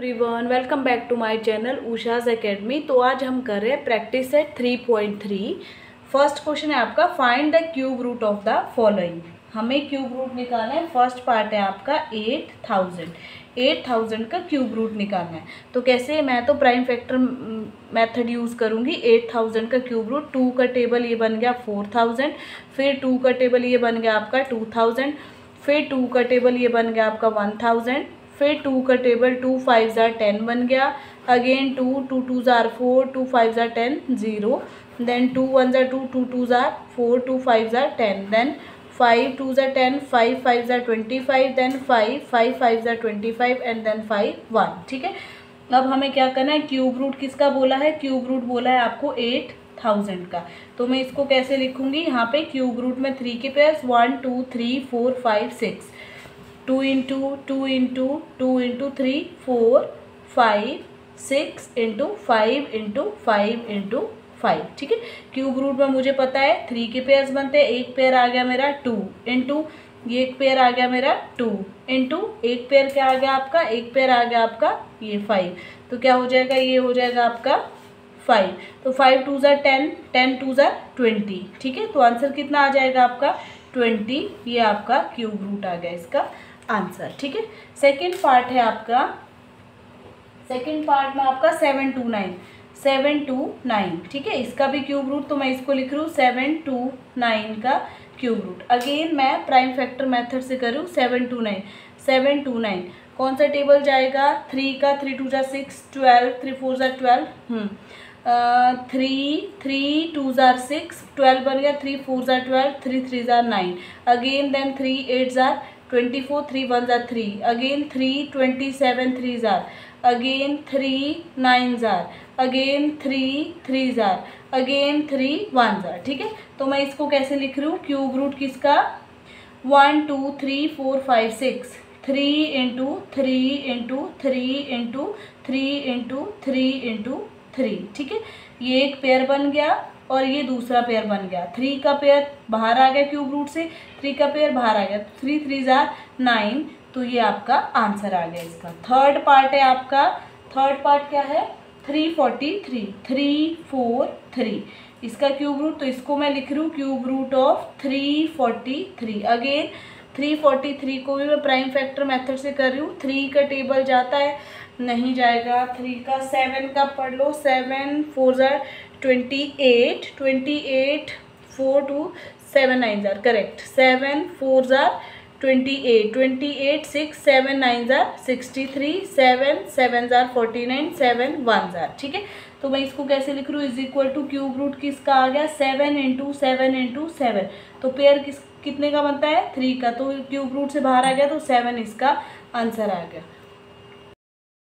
Everyone, welcome back to my channel Usha's academy. तो आज हम कर रहे हैं प्रैक्टिस सेट 3.3। फर्स्ट क्वेश्चन है आपका, find the cube root of the following. हमें क्यूब रूट निकालना है। फर्स्ट पार्ट है आपका 8000 का क्यूब रूट निकालना है। तो कैसे, मैं तो प्राइम फैक्टर मेथड यूज़ करूँगी। 8000 का क्यूब रूट, 2 का टेबल ये बन गया 4000, फिर 2 का टेबल ये बन गया आपका 2000, फिर 2 का टेबल ये बन गया आपका 1000, फिर 2 का टेबल 2 5 ज़ार 10 बन गया। अगेन 2 2 2 ज़ार 4, 2 5 ज़ार 10 0, देन 2 1 ज़ार 2, 2 2 ज़ार 4, 2 5 ज़ार 10, देन 5 2 ज़ार 10, 5 5 ज़ार 25, देन 5 5 5 ज़ार 25 एंड देन 5 1। ठीक है, अब हमें क्या करना है, क्यूब रूट किसका बोला है, क्यूब रूट बोला है आपको 8000 का। तो मैं इसको कैसे लिखूंगी, यहाँ पे क्यूब रूट में 3 के pairs 1 2 3 4 5 6, 2 into 2 into 2 into 3 4 5 6 into 5 into 5 into 5। ठीक है, क्यूब रूट में मुझे पता है 3 के पेयर्स बनते हैं। एक पेयर आ गया मेरा 2 इंटू, ये एक पेयर आ गया मेरा 2 इंटू, एक पेयर क्या आ गया आपका, एक पेयर आ गया आपका ये 5। तो क्या हो जाएगा, ये हो जाएगा आपका 5। तो 5 2 ज़ार 10, 10 2 ज़ार 20। ठीक है, तो आंसर कितना आ जाएगा आपका 20। ये आपका क्यूब रूट आ गया इसका आंसर। ठीक है, सेकंड पार्ट है आपका, सेकंड पार्ट में आपका 729। ठीक है, इसका भी क्यूब रूट, तो मैं इसको लिख रही हूँ 729 का क्यूब रूट। अगेन मैं प्राइम फैक्टर मेथड से कर रही हूँ। 729 कौन सा टेबल जाएगा, 3 का 3 2 ज़ार 6, 12 3 4 ज़ार 12, 3 2 ज़ार 6, 12 बन गया, 3 4 ज़ार 12, 3 3 ज़ार 9, अगेन देन 3 8 ज़ार 24, 3 1 ज़ार 3, अगेन 3 27 3 ज़ार, अगेन 3 9 ज़ार, अगेन 3 3 ज़ार, अगेन 3 1 ज़ार। ठीक है, तो मैं इसको कैसे लिख रही हूँ, क्यूब रूट किसका 1 2 3 4 5 6, 3 into 3 into 3 into 3 into 3 into 3। ठीक है, ये एक पेयर बन गया और ये दूसरा पेयर बन गया। 3 का पेयर बाहर आ गया क्यूब रूट से, 3 का पेयर बाहर आ गया, 3 3 ज़ार 9। तो ये आपका आंसर आ गया इसका। थर्ड पार्ट है आपका, थर्ड पार्ट क्या है, 343, 343 इसका क्यूब रूट। तो इसको मैं लिख रही हूँ क्यूब रूट ऑफ 343। अगेन 343 को भी मैं प्राइम फैक्टर मेथड से कर रही हूँ। 3 का टेबल जाता है, नहीं जाएगा। 3 का 7 का पढ़ लो, 7 4 ज़ार 28, 28 4 2 7 9 ज़ार, करेक्ट। 7 4 ज़ार 28, 28 6 7 9 ज़ार 63, 7 7 ज़ार 49, 7 1 ज़ार। ठीक है, तो मैं इसको कैसे लिख रही हूँ, is equal to cube root किसका आ गया 7 इंटू 7 इंटू 7। तो पेयर कितने का बनता है, 3 का। तो क्यूब रूट से बाहर आ गया, तो 7 इसका आंसर आ गया।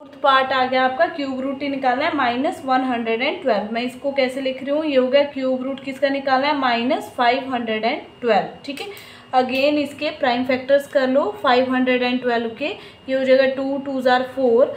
फोर्थ पार्ट आ गया आपका, क्यूब रूट ही निकालना है -112। मैं इसको कैसे लिख रही हूँ, ये हो गया क्यूब रूट किसका निकालना है, -512। ठीक है, अगेन इसके प्राइम फैक्टर्स कर लो 512 के। ये हो जाएगा 2 2 ज़ार 4,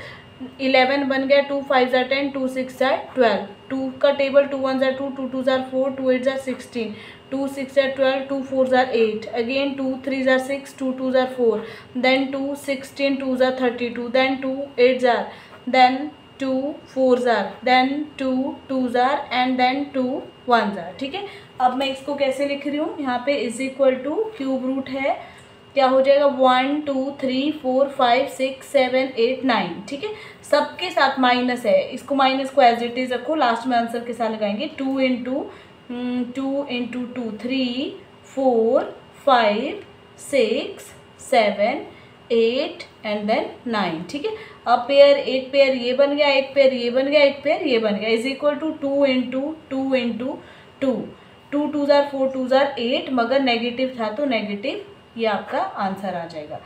11 बन गया, 2 5 ज़ार 10, 2 6 ज़ार 12, 2 का टेबल 2 1 ज़ार 2, 2 2 ज़ार 4, 2 8 ज़ार 16, 2 6 ज़ार 12, 2 4 ज़ार 8, अगेन 2 3 ज़ार 6, 2 2 ज़ार 4, देन 2 16, 2 ज़ार 32, देन 2 8 ज़ार, देन 2 4 ज़ार, देन 2 2 ज़ार एंड देन 2 1 ज़ार। ठीक है, अब मैं इसको कैसे लिख रही हूँ, यहाँ पे is equal to cube root है, क्या हो जाएगा 1 2 3 4 5 6 7 8 9। ठीक है, सबके साथ माइनस है, इसको माइनस को एज इट इज रखो, लास्ट में आंसर के साथ लगाएंगे। 2 इंटू 2 3 4 5 6 7 8 एंड देन 9। ठीक है, अब पेयर, एक पेयर ये बन गया, एक पेयर ये बन गया, एक पेयर ये बन गया, is equal to 2 into 2 into 2, 2 2 ज़ार 4, 2 ज़ार 8, मगर नेगेटिव था तो नेगेटिव, ये आपका आंसर आ जाएगा।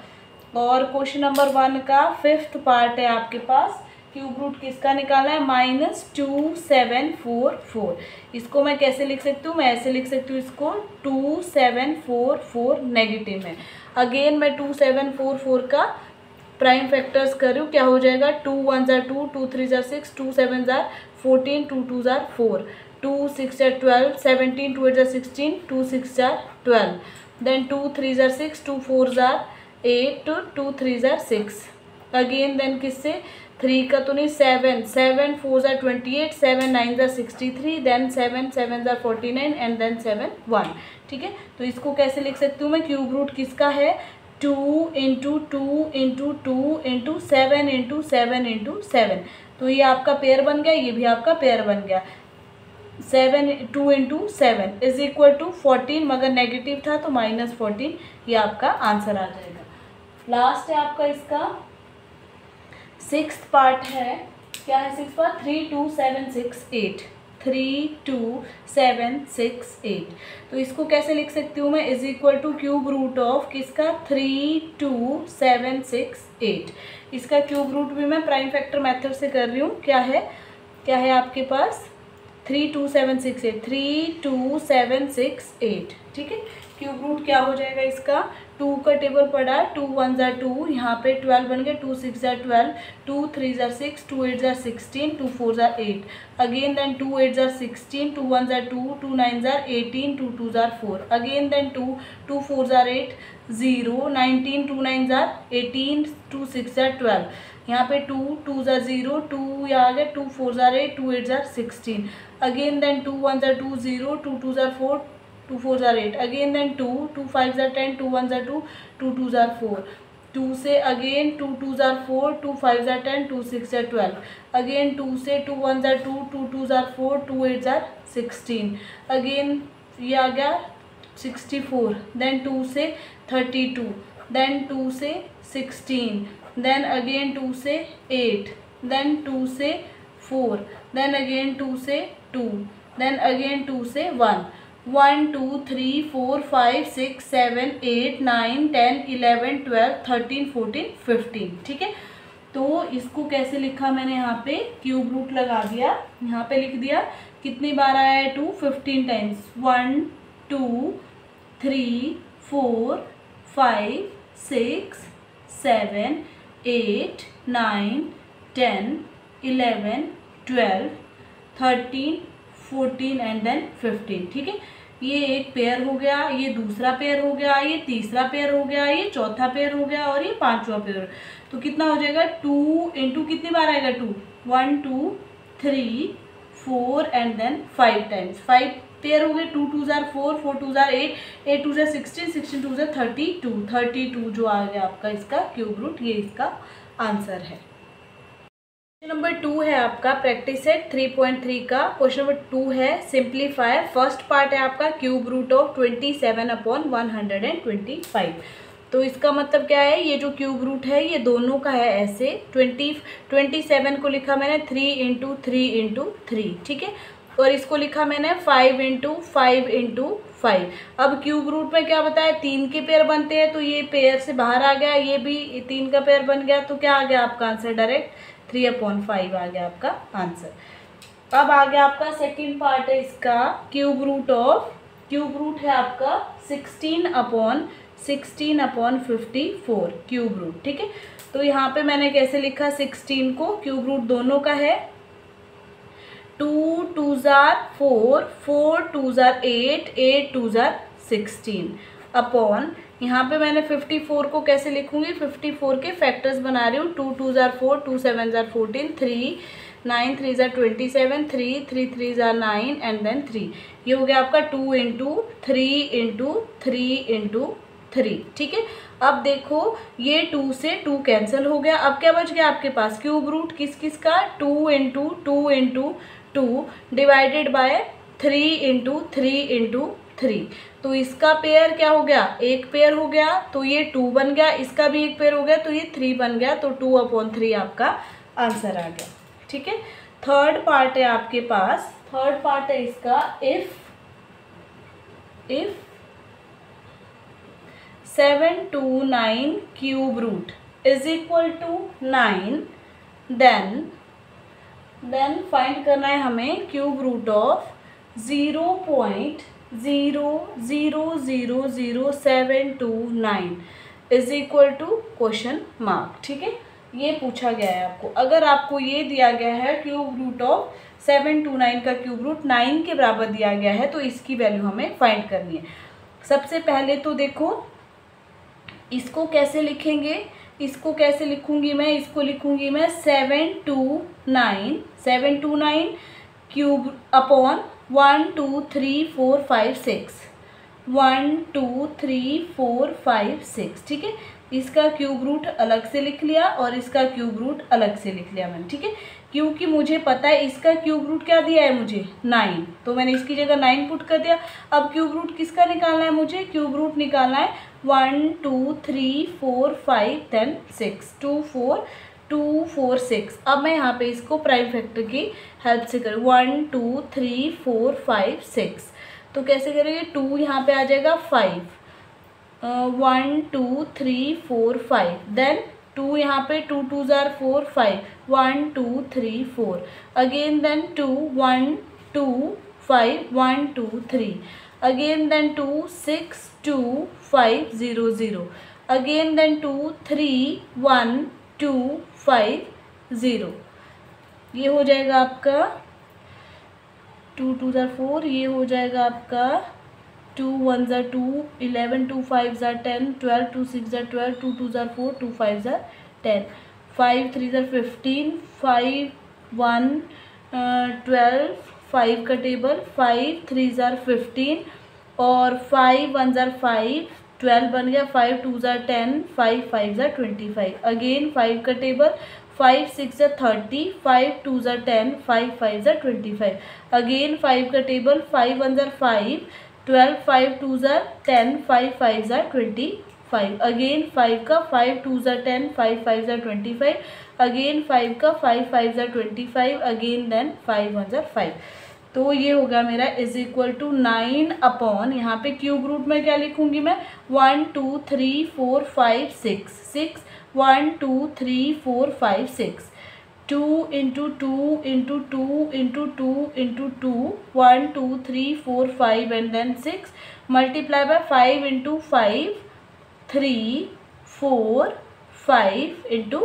और क्वेश्चन नंबर 1 का फिफ्थ पार्ट है आपके पास, क्यूब रूट किसका निकालना है, -2744। इसको मैं कैसे लिख सकती हूँ, मैं ऐसे लिख सकती हूँ इसको, 2744 नेगेटिव में। अगेन मैं 2744 का प्राइम फैक्टर्स कर रही हूँ, क्या हो जाएगा, 2 1 ज़ार 2, 2 3 ज़ार 6, 2 7 ज़ार 14, 2 2 ज़ार 4, 2 6 ज़ार 12, 17 2 8 ज़ार 16, 2 6 ज़ार 12, देन 2 3 ज़ार 6, 2 4 ज़ार 8, 2 3 ज़ार 6, अगेन देन किससे 3 का तो नहीं, 7, 7 4 ज़ा 28, 7 9 ज़ा 63, देन 7 7 ज़ा 49 एंड देन 7 1। ठीक है, तो इसको कैसे लिख सकती हूँ मैं, क्यूब रूट किसका है, 2 into 2 into 2 into 7 into 7 into 7। तो ये आपका पेयर बन गया, ये भी आपका पेयर बन गया। 2 इंटू 7 इज इक्वल टू 14, मगर नेगेटिव था तो -14, ये आपका आंसर आ जाएगा। लास्ट है आपका इसका 6th पार्ट है, क्या है 6th पार्ट, 3 2 7 6 8, 3 2 7 6 8। तो इसको कैसे लिख सकती हूँ मैं, is equal to cube root of किसका, 3 2 7 6 8। इसका क्यूब रूट भी मैं प्राइम फैक्टर मेथड से कर रही हूँ। क्या है आपके पास, 3 2 7 6 8, 3 2 7 6 8। ठीक है, क्यूब रूट क्या हो जाएगा इसका, 2 का टेबल पड़ा, 2 1 ज़ा 2, यहाँ पे 12 बन गया, 2 6 ज़ा 12, 2 3 ज़ा 6, 2 8 ज़ा 16, 2 4 ज़ा 8, अगेन देन 2 8 ज़ा 16, 2 1 ज़ा 2, 2 9 ज़ा 18, 2 2 ज़ा 4, अगेन देन 2 2 4 ज़ा 8 0, 19, 2 9 ज़ा 18, 2 6 ज़ा 12, यहाँ पे 2 2 ज़ा 0, 2 यहाँ आ गया, 2 4 ज़ा 8, 2 8 ज़ा 16, अगेन देन 2 1 ज़ा 2 0, 2 2 ज़ा 4, 2 4 ज़ा 8, अगेन देन 2 2 5 ज़ा 10, 2 1 ज़ा 2, 2 2 ज़ा 4, 2 से अगेन 2 2 ज़ा 4, 2 5 ज़ा 10, 2 6 ज़ा 12, अगेन 2 से 2 1 ज़ा 2, 2 2 ज़ा 4, 2 8 ज़ा 16, अगेन ये आ गया 64, देन 2 से 32, देन 2 से 16, देन अगेन 2 से 8, देन 2 से 4, देन अगेन 2 से 2, देन अगेन 2 से 1, 1 2 3 4 5 6 7 8 9 10 11 12 13 14 15। ठीक है, तो इसको कैसे लिखा मैंने, यहाँ पे क्यूब रूट लगा दिया, यहाँ पे लिख दिया, कितनी बार आया है 2, 15 टाइम्स, 1 2 3 4 5 6 7 8 9 10 11 12 13 14 एंड देन 15। ठीक है, ये एक पेयर हो गया, ये दूसरा पेयर हो गया, ये तीसरा पेयर हो गया, ये चौथा पेयर हो गया और ये पांचवा पेयर। तो कितना हो जाएगा, 2 इंटू कितनी बार आएगा, 2 1 2 3 4 एंड देन 5 टाइम्स, 5 पेयर हो गए, 2 2 ज़ा 4, 4 2 ज़ा 8, 8 2 ज़ा 16, 16 2 ज़ा 32, 32 जो आ गया आपका इसका क्यूब रूट, ये इसका आंसर है। क्वेश्चन नंबर 2 है आपका प्रैक्टिस सेट 3.3 का। क्वेश्चन नंबर 2 है सिंप्लीफाई। फर्स्ट पार्ट है आपका क्यूब रूट ऑफ 27/125। तो इसका मतलब क्या है, ये जो क्यूब रूट है ये दोनों का है ऐसे, 27 को लिखा मैंने 3 इंटू 3 इंटू 3। ठीक है, और इसको लिखा मैंने 5 इंटू 5 इंटू 5। अब क्यूब रूट में क्या बताया, 3 के पेयर बनते हैं, तो ये पेयर से बाहर आ गया, ये भी 3 का पेयर बन गया, तो क्या आ गया आपका आंसर, डायरेक्ट 3/5 आ गया आपका आंसर। अब आ गया आपका सेकंड पार्ट है इसका, क्यूब रूट है आपका 16/54 क्यूब रूट। ठीक है, तो यहाँ पे मैंने कैसे लिखा 16 को, क्यूब रूट दोनों का है, 2 2 ज़ा 4, 4 2 ज़ा 8, 8 2 ज़ा 16 अपॉन, यहाँ पे मैंने 54 को कैसे लिखूंगी, 54 के फैक्टर्स बना रही हूँ, 2 2 ज़ा 4, 2 7 ज़ा 14, 3 9 3 ज़ा 27, 3 3 3 ज़ा 9 एंड देन 3। ये हो गया आपका 2 इंटू 3 इंटू 3 इंटू 3। ठीक है, अब देखो ये 2 से 2 कैंसिल हो गया, अब क्या बच गया आपके पास, क्यूब रूट किस किस का, 2 into 2 into 2 divided by 3 into 3 into 3। तो इसका पेयर क्या हो गया, एक पेयर हो गया, तो ये 2 बन गया, इसका भी एक पेयर हो गया, तो ये 3 बन गया, तो 2/3 आपका आंसर आ गया। ठीक है, थर्ड पार्ट है आपके पास, थर्ड पार्ट है इसका, if 7 2 9 cube root is equal to 9, then find करना है हमें cube root of 0.000729 is equal to question mark. ठीक है, ये पूछा गया है आपको, अगर आपको ये दिया गया है क्यूब रूट ऑफ 729 का क्यूब रूट 9 के बराबर दिया गया है, तो इसकी वैल्यू हमें फाइंड करनी है। सबसे पहले तो देखो इसको कैसे लिखेंगे, इसको कैसे लिखूंगी मैं, इसको लिखूंगी मैं 729 क्यूब अपॉन 1 2 3 4 5 6 1 2 3 4 5 6। ठीक है, इसका क्यूब रूट अलग से लिख लिया और इसका क्यूब रूट अलग से लिख लिया मैंने। ठीक है, क्योंकि मुझे पता है इसका क्यूब रूट क्या दिया है मुझे 9, तो मैंने इसकी जगह 9 पुट कर दिया। अब क्यूब रूट किसका निकालना है मुझे, क्यूब रूट निकालना है 1 2 3 4 5 10 6 2 4 2 4 6। अब मैं यहाँ पे इसको प्राइम फैक्टर की हेल्प से करूँ 1 2 3 4 5 6। तो कैसे करेंगे, 2 यहाँ पे आ जाएगा 5 1 2 3 4 5, देन 2 यहाँ पे 2 2 जार 4 5 1 2 3 4 again, then 2 1 2 5 1 2 3 again, then 2 6 2 5 0 0 again, then 2 3 1 2 5 0। ये हो जाएगा आपका 2 2 जार 4, ये हो जाएगा आपका 2 1 जार 2 11 2 5 जार 10 12 2 6 जार 12 2 2 जार 4 2 5 जार 10 5 3 जार 15 5 1 12 5 का टेबल 5 3 जार 15 और 5 1 जार 5 12 बन गया 5 2 जार 10 5 5 जार 25 अगेन 5 का table 5 6 jar 30 5 2 jar 10 5 5 jar 25 again 5 का table 5 1 jar 5 12 5 2 jar 10 5 5 jar 25 again 5 का 5 2 जार 10 5 5 जार 25 अगेन 5 का 5 5 जार 25 अगेन, देन 5 1 जार 5। तो ये होगा मेरा इज इक्वल टू 9 अपॉन, यहाँ पे क्यूब रूट में क्या लिखूंगी मैं 1 2 3 4 5 6 1 2 3 4 5 6 2 into 2 into 2 into 2 into 2 1 2 3 4 5 and then 6 multiply by 5 into 5 3 4 5 into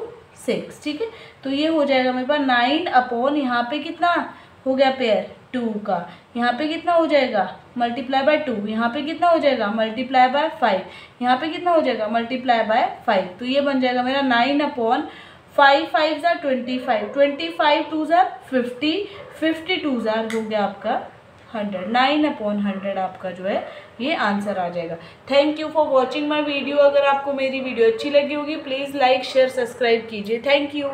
6। ठीक है, तो ये हो जाएगा मेरे पास 9 अपॉन, यहाँ पे कितना हो गया पेयर 2 का, यहाँ पे कितना हो जाएगा मल्टीप्लाई बाय 2, यहाँ पे कितना हो जाएगा मल्टीप्लाई बाय 5, यहाँ पे कितना हो जाएगा मल्टीप्लाई बाय 5। तो ये बन जाएगा मेरा 9 अपॉन 5 5 जार 25 25 2 जार 50 50 2 जार हो गया आपका 100 9 अपॉन 100 आपका जो है ये आंसर आ जाएगा। Thank you for watching my video. अगर आपको मेरी वीडियो अच्छी लगी होगी प्लीज़ लाइक शेयर सब्सक्राइब कीजिए। Thank you.